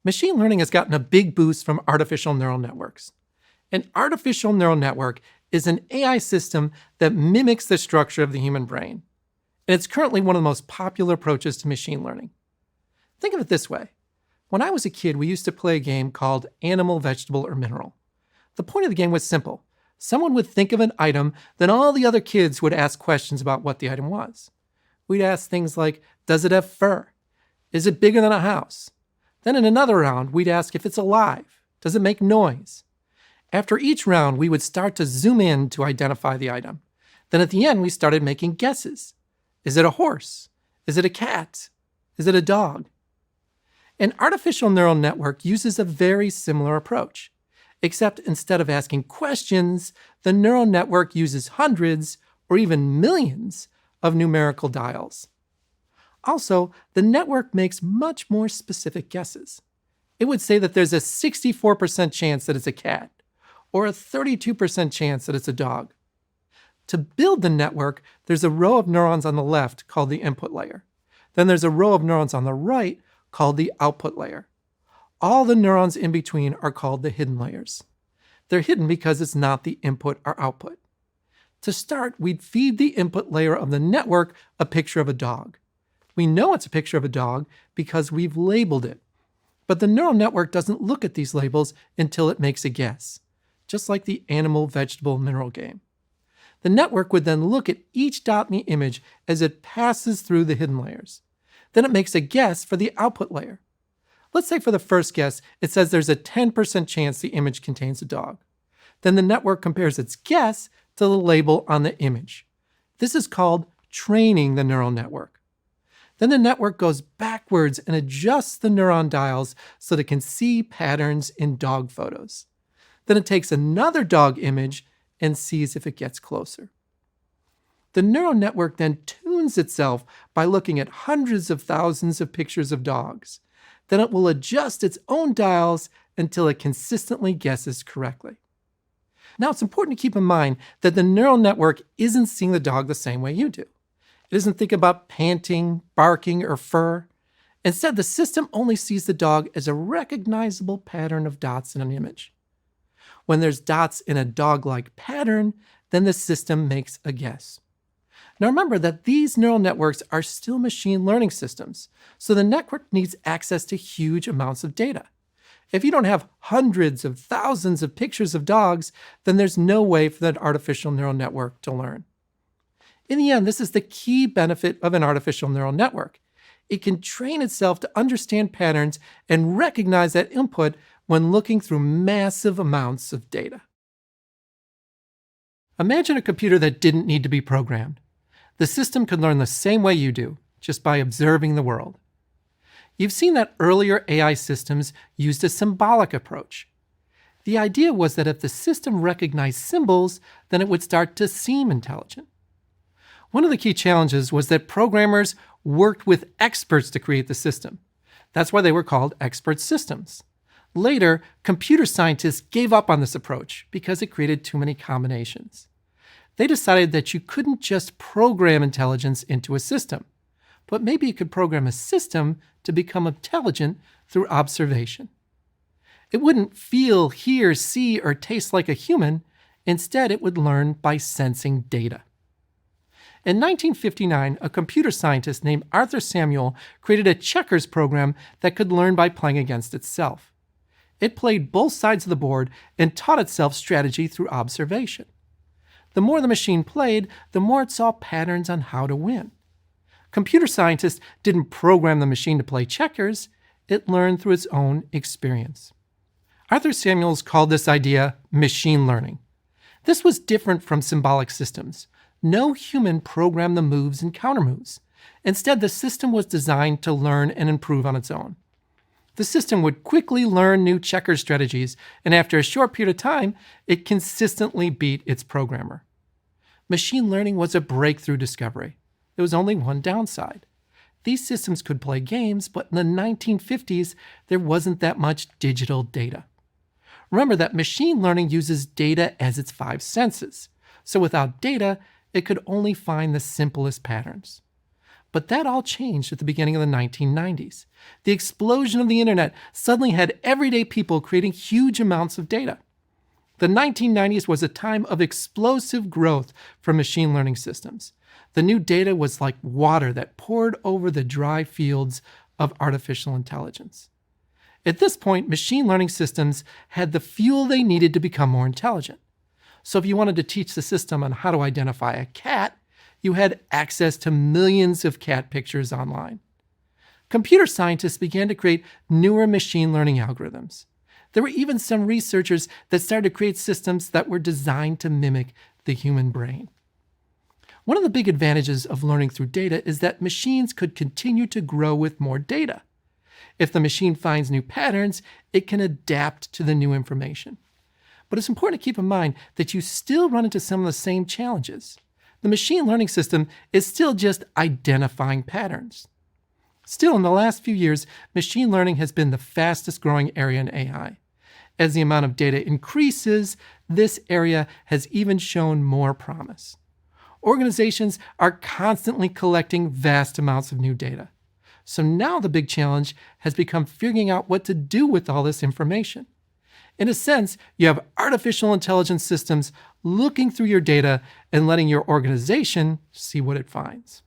Machine learning has gotten a big boost from artificial neural networks. An artificial neural network is an AI system that mimics the structure of the human brain. And it's currently one of the most popular approaches to machine learning. Think of it this way. When I was a kid, we used to play a game called Animal, Vegetable, or Mineral. The point of the game was simple. Someone would think of an item, then all the other kids would ask questions about what the item was. We'd ask things like, does it have fur? Is it bigger than a house? Then in another round, we'd ask if it's alive. Does it make noise? After each round, we would start to zoom in to identify the item. Then at the end, we started making guesses. Is it a horse? Is it a cat? Is it a dog? An artificial neural network uses a very similar approach, except instead of asking questions, the neural network uses hundreds or even millions of numerical dials. Also, the network makes much more specific guesses. It would say that there's a 64% chance that it's a cat, or a 32% chance that it's a dog. To build the network, there's a row of neurons on the left called the input layer. Then there's a row of neurons on the right called the output layer. All the neurons in between are called the hidden layers. They're hidden because it's not the input or output. To start, we'd feed the input layer of the network a picture of a dog. We know it's a picture of a dog because we've labeled it. But the neural network doesn't look at these labels until it makes a guess, just like the animal, vegetable, mineral game. The network would then look at each dot in the image as it passes through the hidden layers. Then it makes a guess for the output layer. Let's say for the first guess, it says there's a 10% chance the image contains a dog. Then the network compares its guess to the label on the image. This is called training the neural network. Then the network goes backwards and adjusts the neuron dials so that it can see patterns in dog photos. Then it takes another dog image and sees if it gets closer. The neural network then tunes itself by looking at hundreds of thousands of pictures of dogs. Then it will adjust its own dials until it consistently guesses correctly. Now, it's important to keep in mind that the neural network isn't seeing the dog the same way you do. It doesn't think about panting, barking, or fur. Instead, the system only sees the dog as a recognizable pattern of dots in an image. When there's dots in a dog-like pattern, then the system makes a guess. Now remember that these neural networks are still machine learning systems, so the network needs access to huge amounts of data. If you don't have hundreds of thousands of pictures of dogs, then there's no way for that artificial neural network to learn. In the end, this is the key benefit of an artificial neural network. It can train itself to understand patterns and recognize that input when looking through massive amounts of data. Imagine a computer that didn't need to be programmed. The system could learn the same way you do, just by observing the world. You've seen that earlier AI systems used a symbolic approach. The idea was that if the system recognized symbols, then it would start to seem intelligent. One of the key challenges was that programmers worked with experts to create the system. That's why they were called expert systems. Later, computer scientists gave up on this approach because it created too many combinations. They decided that you couldn't just program intelligence into a system, but maybe you could program a system to become intelligent through observation. It wouldn't feel, hear, see, or taste like a human. Instead, it would learn by sensing data. In 1959, a computer scientist named Arthur Samuel created a checkers program that could learn by playing against itself. It played both sides of the board and taught itself strategy through observation. The more the machine played, the more it saw patterns on how to win. Computer scientists didn't program the machine to play checkers. It learned through its own experience. Arthur Samuels called this idea machine learning. This was different from symbolic systems. No human programmed the moves and countermoves. Instead, the system was designed to learn and improve on its own. The system would quickly learn new checker strategies, and after a short period of time, it consistently beat its programmer. Machine learning was a breakthrough discovery. There was only one downside. These systems could play games, but in the 1950s, there wasn't that much digital data. Remember that machine learning uses data as its 5 senses. So without data, it could only find the simplest patterns. But that all changed at the beginning of the 1990s. The explosion of the internet suddenly had everyday people creating huge amounts of data. The 1990s was a time of explosive growth for machine learning systems. The new data was like water that poured over the dry fields of artificial intelligence. At this point, machine learning systems had the fuel they needed to become more intelligent. So if you wanted to teach the system on how to identify a cat, you had access to millions of cat pictures online. Computer scientists began to create newer machine learning algorithms. There were even some researchers that started to create systems that were designed to mimic the human brain. One of the big advantages of learning through data is that machines could continue to grow with more data. If the machine finds new patterns, it can adapt to the new information. But it's important to keep in mind that you still run into some of the same challenges. The machine learning system is still just identifying patterns. Still, in the last few years, machine learning has been the fastest growing area in AI. As the amount of data increases, this area has even shown more promise. Organizations are constantly collecting vast amounts of new data. So now the big challenge has become figuring out what to do with all this information. In a sense, you have artificial intelligence systems looking through your data and letting your organization see what it finds.